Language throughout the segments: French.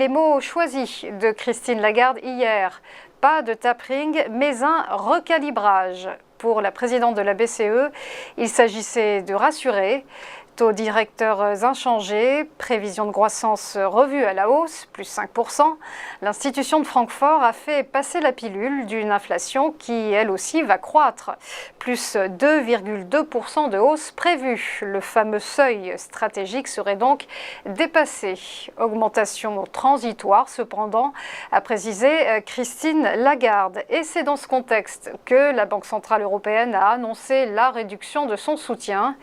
les mots choisis de Christine Lagarde hier. Pas de tapering, mais un recalibrage. Pour la présidente de la BCE, il s'agissait de rassurer. Taux directeurs inchangés, prévision de croissance revue à la hausse, plus 5%. L'institution de Francfort a fait passer la pilule d'une inflation qui, elle aussi, va croître. Plus 2,2% de hausse prévue. Le fameux seuil stratégique serait donc dépassé. Augmentation transitoire, cependant, a précisé Christine Lagarde. Et c'est dans ce contexte que la Banque centrale européenne a annoncé la réduction de son soutien.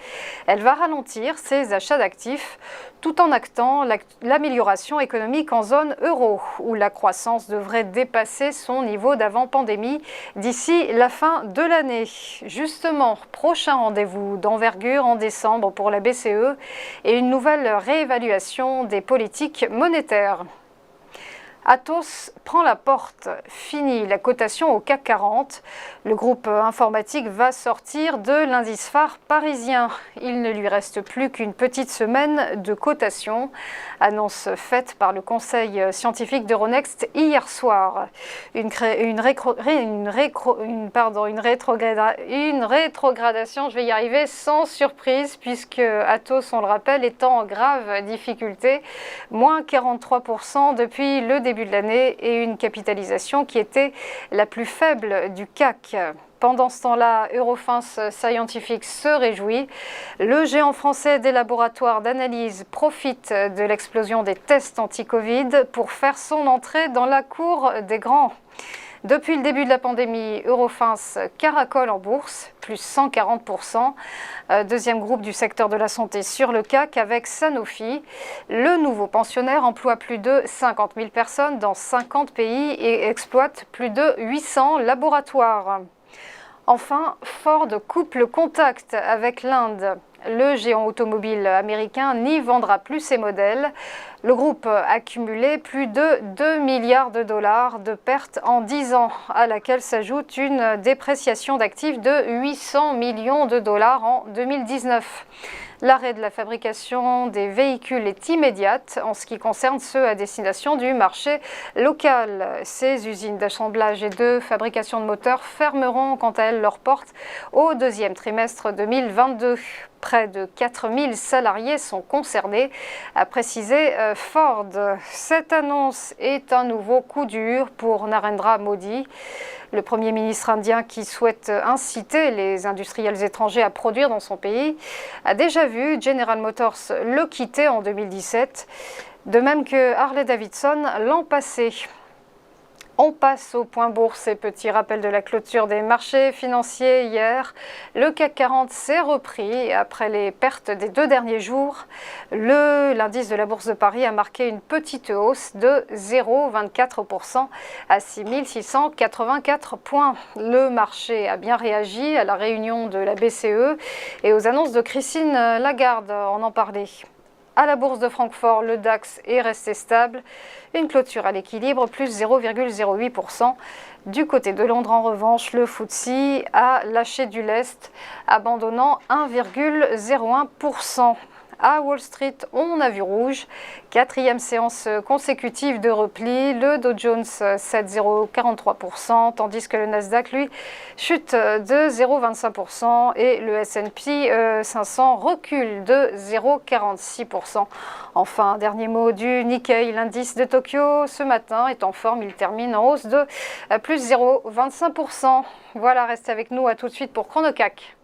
Elle va ralentir ses achats d'actifs tout en actant l'amélioration économique en zone euro, où la croissance devrait dépasser son niveau d'avant-pandémie d'ici la fin de l'année. Justement, prochain rendez-vous d'envergure en décembre pour la BCE et une nouvelle réévaluation des politiques monétaires. Atos prend la porte. Fini la cotation au CAC 40. Le groupe informatique va sortir de l'indice phare parisien. Il ne lui reste plus qu'une petite semaine de cotation. Annonce faite par le conseil scientifique d'Euronext hier soir. Une rétrogradation, je vais y arriver, sans surprise, puisque Atos, on le rappelle, est en grave difficulté. Moins 43% depuis le début de l'année et une capitalisation qui était la plus faible du CAC. Pendant ce temps-là, Eurofins Scientific se réjouit. Le géant français des laboratoires d'analyse profite de l'explosion des tests anti-Covid pour faire son entrée dans la cour des grands. Depuis le début de la pandémie, Eurofins caracole en bourse, plus 140%. Deuxième groupe du secteur de la santé sur le CAC avec Sanofi. Le nouveau pensionnaire emploie plus de 50 000 personnes dans 50 pays et exploite plus de 800 laboratoires. Enfin, Ford coupe le contact avec l'Inde. Le géant automobile américain n'y vendra plus ses modèles. Le groupe a cumulé plus de 2 milliards de dollars de pertes en 10 ans, à laquelle s'ajoute une dépréciation d'actifs de 800 millions de dollars en 2019. L'arrêt de la fabrication des véhicules est immédiate en ce qui concerne ceux à destination du marché local. Ces usines d'assemblage et de fabrication de moteurs fermeront quant à elles leurs portes au deuxième trimestre 2022. Près de 4000 salariés sont concernés, a précisé Ford. Cette annonce est un nouveau coup dur pour Narendra Modi, le Premier ministre indien qui souhaite inciter les industriels étrangers à produire dans son pays, a déjà vu General Motors le quitter en 2017, de même que Harley-Davidson l'an passé. On passe au point bourse et petit rappel de la clôture des marchés financiers hier. Le CAC 40 s'est repris après les pertes des 2 derniers jours. L'indice de la Bourse de Paris a marqué une petite hausse de 0,24% à 6684 points. Le marché a bien réagi à la réunion de la BCE et aux annonces de Christine Lagarde, on en parlait. À la bourse de Francfort, le DAX est resté stable. Une clôture à l'équilibre, plus 0,08%. Du côté de Londres, en revanche, le FTSE a lâché du lest, abandonnant 1,01%. À Wall Street, on a vu rouge. 4e séance consécutive de repli. Le Dow Jones cède 0,43%, tandis que le Nasdaq, lui, chute de 0,25% et le S&P 500 recule de 0,46%. Enfin, dernier mot du Nikkei, l'indice de Tokyo, ce matin est en forme. Il termine en hausse de plus 0,25%. Voilà, restez avec nous. À tout de suite pour ChronoCAC.